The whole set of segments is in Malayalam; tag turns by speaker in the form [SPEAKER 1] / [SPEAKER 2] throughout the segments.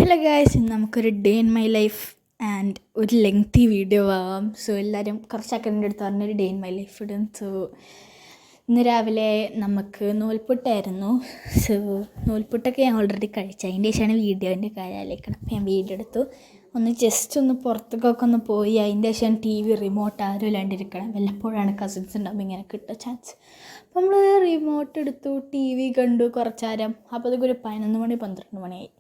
[SPEAKER 1] ഹലോ ഗായ്സ്, ഇന്ന് നമുക്കൊരു day in my life and ഒരു ലെങ്തി വീഡിയോ ആവാം. സോ എല്ലാവരും കുറച്ചൊക്കെ എൻ്റെ അടുത്ത് പറഞ്ഞൊരു ഡേ ഇൻ മൈ ലൈഫ് ഇടും. സോ ഇന്ന് രാവിലെ നമുക്ക് നൂൽപുട്ടായിരുന്നു. സോ നൂൽപുട്ടൊക്കെ ഞാൻ ഓൾറെഡി കഴിച്ചു. അതിൻ്റെ ശേഷമാണ് വീഡിയോൻ്റെ കാര്യം ആലോചിക്കണം. അപ്പോൾ ഞാൻ വീഡിയോ എടുത്തു. ജസ്റ്റ് ഒന്ന് പുറത്തേക്കൊക്കെ ഒന്ന് പോയി. അതിൻ്റെ ശേഷം ടി വി റിമോട്ട് ആരും ഇല്ലാണ്ടിരിക്കണം. വല്ലപ്പോഴാണ് കസിൻസ് ഉണ്ടാകുമ്പോൾ ഇങ്ങനെ കിട്ടുക ചാൻസ്. അപ്പോൾ നമ്മൾ റിമോട്ട് എടുത്തു, ടി വി കണ്ടു കുറച്ച് നേരം. അപ്പോൾ അതൊക്കെ ഒരു 11 മണി 12 മണിയായി.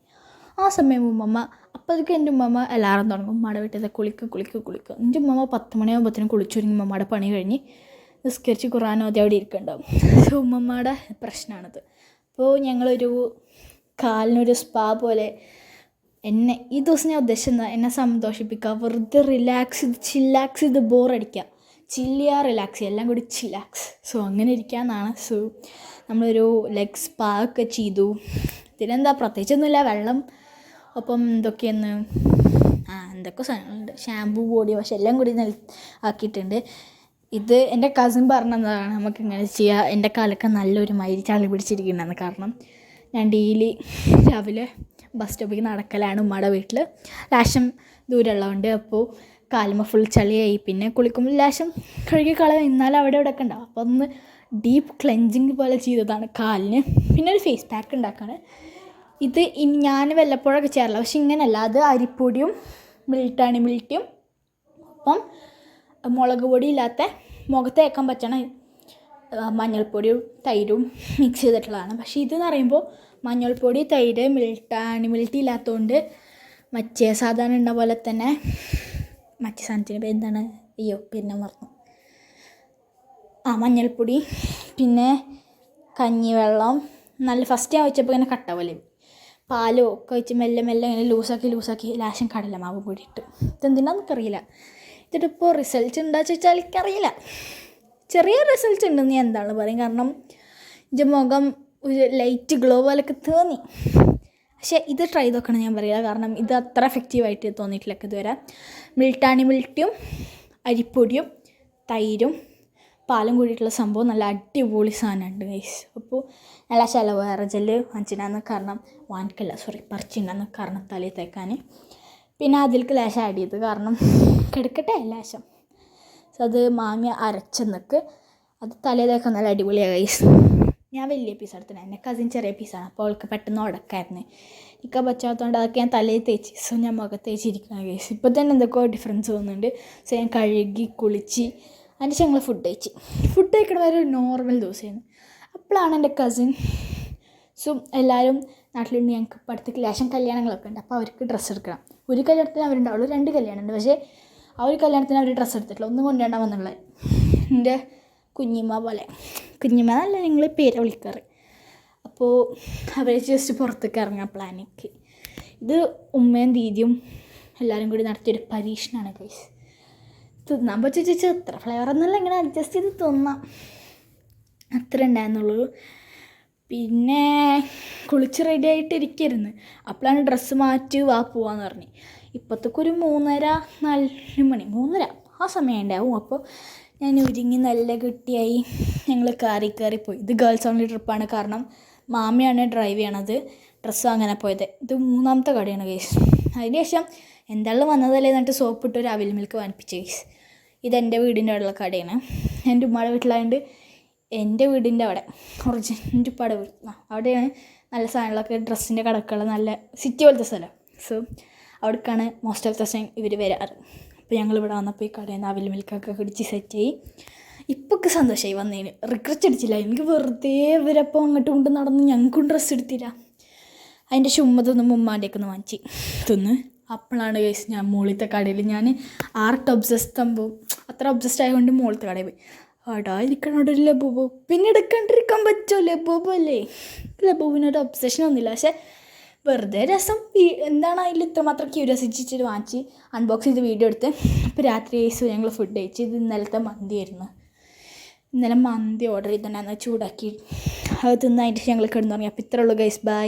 [SPEAKER 1] ആ സമയം ഉമ്മമ്മ അപ്പോഴേക്ക് എൻ്റെ ഉമ്മമ്മ അലാറം തുടങ്ങും. ഉമ്മയുടെ വീട്ടിൽ കുളിക്കുക. എൻ്റെ ഉമ്മമ്മ 10 മണിയാകുമ്പോഴത്തേനും കുളിച്ചൊരുങ്ങി ഉമ്മമ്മയുടെ പണി കഴിഞ്ഞ് നിസ്കരിച്ച് ഖുർആൻ ഓതി അവിടെ ഇരിക്കുന്നുണ്ടാവും. സോ ഉമ്മമ്മയുടെ പ്രശ്നമാണത്. അപ്പോൾ ഞങ്ങളൊരു കാലിനൊരു സ്പാ പോലെ ഈ ദിവസം ഞാൻ ഉദ്ദേശിച്ചത് എന്നെ സന്തോഷിപ്പിക്കുക, വെറുതെ ചില്ലാക്സ് ചെയ്ത് ബോറടിക്കുക, റിലാക്സ് ചെയ്യുക, എല്ലാം കൂടി ചില്ലാക്സ്. സോ അങ്ങനെ ഇരിക്കാമെന്നാണ്. സോ നമ്മളൊരു ലെഗ് സ്പാ ഒക്കെ ചെയ്തു. ഇതിനെന്താ പ്രത്യേകിച്ചൊന്നുമില്ല, വെള്ളം ഒപ്പം എന്തൊക്കെ സാധനങ്ങളുണ്ട്, ഷാമ്പൂ ബോഡി വാഷ് എല്ലാം കൂടി ആക്കിയിട്ടുണ്ട്. ഇത് എൻ്റെ കസിൻ പറഞ്ഞതാണ് നമുക്കിങ്ങനെ ചെയ്യുക. എൻ്റെ കാലൊക്കെ നല്ലൊരു മയിരി ചളി പിടിച്ചിരിക്കുന്നതാണ്. കാരണം ഞാൻ ഡെയിലി രാവിലെ ബസ് സ്റ്റോപ്പിലേക്ക് നടക്കലാണ് ഉമ്മയുടെ വീട്ടിൽ. ലാശം ദൂരമുള്ളതുകൊണ്ട് അപ്പോൾ കാലുമ്പോൾ ഫുൾ ചളിയായി. പിന്നെ കുളിക്കുമ്പോൾ ലാശം കഴുകി കളയാം, എന്നാലും അവിടെ ഇവിടെ ഒക്കെ ഉണ്ടാവും. അപ്പോൾ ഒന്ന് ഡീപ്പ് ക്ലെൻജിങ് പോലെ ചെയ്തതാണ് കാലിന്. പിന്നെ ഒരു ഫേസ് പാക്ക് ഉണ്ടാക്കാണ്. ഇത് ഞാൻ വല്ലപ്പോഴൊക്കെ ചെയ്യാറില്ല, പക്ഷെ ഇങ്ങനെയല്ല. അത് അരിപ്പൊടിയും മിൽട്ടിയും ഒപ്പം മുളക് പൊടി ഇല്ലാത്ത മുഖത്ത് തേക്കാൻ പറ്റണ മഞ്ഞൾപ്പൊടിയും തൈരും മിക്സ് ചെയ്തിട്ടുള്ളതാണ്. പക്ഷേ ഇതെന്ന് പറയുമ്പോൾ മഞ്ഞൾപ്പൊടി, തൈര്, മിൽട്ടി ഇല്ലാത്തതുകൊണ്ട് മറ്റേ സാധാരണ ഉണ്ട പോലെ തന്നെ മറ്റേ സാധനത്തിന് എന്താണ് പിന്നെ മറന്നു. മഞ്ഞൾപ്പൊടി, പിന്നെ കഞ്ഞിവെള്ളം നല്ല ഫസ്റ്റ് ഞാൻ വെച്ചപ്പോൾ ഇങ്ങനെ കട്ട പോലെ, പാലോ ഒക്കെ വെച്ച് മെല്ലെ ഇങ്ങനെ ലൂസാക്കി ലാശം കടലമാവ് കൂടി ഇട്ട്. ഇതെന്തിനാന്ന് അറിയില്ല. ഇതിട്ടിപ്പോൾ റിസൾട്ട് ഉണ്ടോ ചോദിച്ചാൽ എനിക്കറിയില്ല. ചെറിയ റിസൾട്ട് ഉണ്ടെന്ന് ഞാൻ എന്താണ് പറയും. കാരണം എൻ്റെ മുഖം ഒരു ലൈറ്റ് ഗ്ലോ പോലൊക്കെ തോന്നി. പക്ഷേ ഇത് ട്രൈ ചെയ്ത് നോക്കണം ഞാൻ പറയുക. കാരണം ഇത് അത്ര എഫക്റ്റീവായിട്ട് തോന്നിയിട്ടില്ല ഇതുവരെ. മിൽട്ടിയും അരിപ്പൊടിയും തൈരും പാലും കൂടിയിട്ടുള്ള സംഭവം നല്ല അടിപൊളി സാധനമുണ്ട് ഗൈസ്. അപ്പോൾ നല്ല ചിലവ് വേറെ ജെല്ല് പറിച്ചിട്ടുണ്ടാകുന്ന കാരണം തലയിൽ തേക്കാൻ. പിന്നെ അതിലേക്ക് ലേശം ആഡ് ചെയ്ത്, കാരണം കിടക്കട്ടെ ലേശം. സോ അത് മാങ്ങ അരച്ചെന്നൊക്കെ അത് തലയിൽ തേക്കാൻ നല്ല അടിപൊളിയാണ് ഗൈസ്. ഞാൻ വലിയ പീസ് എടുത്തില്ല, എൻ്റെ കസിൻ ചെറിയ പീസാണ്. അപ്പോൾ അവൾക്ക് പെട്ടെന്ന് ഉടക്കായിരുന്നു. എനിക്ക് പറ്റാത്തതുകൊണ്ട് അതൊക്കെ ഞാൻ തലയിൽ തേച്ച്. സോ ഞാൻ മുഖത്ത് തേച്ചിരിക്കണം ഗൈസ്. ഇപ്പോൾ തന്നെ എന്തൊക്കെയോ ഡിഫറൻസ് തോന്നുന്നുണ്ട്. സോ ഞാൻ കഴുകി കുളിച്ച് അതിന് ഞങ്ങൾ ഫുഡ് കഴിക്കണ വരെ ഒരു നോർമൽ ദിവസമായിരുന്നു. അപ്പോഴാണ് എൻ്റെ കസിൻ എല്ലാവരും നാട്ടിലുണ്ട്. ഞങ്ങൾക്ക് ഇപ്പോൾ അടുത്ത് ലേശം കല്യാണങ്ങളൊക്കെ ഉണ്ട്. അപ്പോൾ അവർക്ക് ഡ്രസ്സ് എടുക്കണം. ഒരു കല്യാണത്തിന് അവരുണ്ടാവുള്ളൂ, 2 കല്യാണമുണ്ട്. പക്ഷേ ആ ഒരു കല്യാണത്തിന് അവർ ഡ്രസ്സ് എടുത്തിട്ടില്ല. ഒന്നും കൊണ്ടുവരാൻ വന്നുള്ളത് എൻ്റെ കുഞ്ഞിമ്മ എന്നല്ല ഞങ്ങൾ പേരെ വിളിക്കാറ്. അപ്പോൾ അവർ ജസ്റ്റ് പുറത്തേക്ക് ഇറങ്ങാൻ പ്ലാനിക്ക്. ഇത് ഉമ്മയും ദീദിയും എല്ലാവരും കൂടി നടത്തിയൊരു പരീക്ഷണമാണ് ഗൈസ്. തിന്നാൻ പറ്റിച്ച് എത്ര ഫ്ലേവറൊന്നുമില്ല, ഇങ്ങനെ അഡ്ജസ്റ്റ് ചെയ്ത് തിന്നാം, അത്ര ഉണ്ടായിരുന്നുള്ളൂ. പിന്നെ കുളിച്ച് റെഡി ആയിട്ടിരിക്കരുന്ന്. അപ്പോഴാണ് ഡ്രസ്സ് മാറ്റി പോവാന്ന് പറഞ്ഞ്. ഇപ്പോഴത്തേക്ക് ഒരു 3:30 4 മണി ആ സമയം ഉണ്ടാവും. അപ്പോൾ ഞാൻ ഒരുങ്ങി നല്ല കുട്ടിയായി ഞങ്ങൾ കയറിപ്പോയി. ഇത് ഗേൾസ് ഓൺലി ട്രിപ്പാണ്. കാരണം മാമിയാണ് ഡ്രൈവ് ചെയ്യണത്. ഡ്രസ്സ് അങ്ങനെ പോയത്. ഇത് 3ാമത്തെ കടയാണ് ഗൈസ്. അതിന് ശേഷം എന്തായാലും വന്നതല്ലേ എന്നിട്ട് സോപ്പിട്ട് ഒരു അവിൽ മിൽക്ക് വാങ്ങിപ്പിച്ചു ഗൈസ്. ഇതെൻ്റെ വീടിൻ്റെ അവിടെയുള്ള കടയാണ്. എൻ്റെ ഉമ്മയുടെ വീട്ടിലായതുകൊണ്ട് എൻ്റെ വീടിൻ്റെ അവിടെ എൻ്റെ ഉപ്പയുടെ വീട് അവിടെയാണ് നല്ല സാധനങ്ങളൊക്കെ, ഡ്രസ്സിൻ്റെ കടകൾ, നല്ല സിറ്റി പോലത്തെ സ്ഥലം. സോ അവിടേക്കാണ് മോസ്റ്റ് ഓഫ് ദ ടൈം ഇവർ വരാറ്. അപ്പോൾ ഞങ്ങളിവിടെ വന്നപ്പോൾ ഈ കടയിൽ നിന്ന് അവിൽ മിൽക്കൊക്കെ കുടിച്ച് സെറ്റായി. ഇപ്പൊക്കെ സന്തോഷമായി വന്നതിന്. റിഗ്രറ്റ് അടിച്ചില്ല. എനിക്ക് വെറുതെ ഇവരപ്പോൾ അങ്ങോട്ടും ഇങ്ങോട്ടും നടന്ന് ഞങ്ങൾക്കും ഡ്രസ്സ് എടുത്തില്ല. അതിൻ്റെ ചുമ്മതൊന്നും ഉമ്മാൻ്റെയൊക്കെ ഒന്ന് വാങ്ങിച്ച് തിന്ന്. അപ്പോഴാണ് ഗൈസ് ഞാൻ മുകളിലത്തെ കടയിൽ, ഞാൻ ആർട്ട് അത്ര ഒബ്സസ്ഡ് ആയതുകൊണ്ട് മുകളിലത്തെ കടയിൽ പോയി. അവിടെ ഇരിക്കണോട് ഒരു ലബൂബ്, പിന്നെ എടുക്കാണ്ടിരിക്കാൻ പറ്റുമോ? ലബൂബ് അല്ലേ, ലബൂബിനൊരു ഒബ്സഷൻ ഒന്നുമില്ല. പക്ഷേ വെറുതെ രസം. എന്താണ് അതിൽ ഇത്രമാത്രം ക്യൂരിയോസിറ്റി വാങ്ങിച്ച് അൺബോക്സ് ചെയ്ത് വീഡിയോ എടുത്ത്. അപ്പോൾ രാത്രി ഞങ്ങൾ ഫുഡ് കഴിച്ച്. ഇത് ഇന്നലത്തെ മന്തിയായിരുന്നു. ഇന്നലെ മന്തി ഓർഡർ ചെയ്തിട്ടുണ്ടായിരുന്നു, ചൂടാക്കി അത് തിന്നതിൻ്റെ ഞങ്ങൾ കിടന്നു തുടങ്ങി. അപ്പോൾ ഇത്രേ ഉള്ളൂ ഗൈസ്, ബൈ.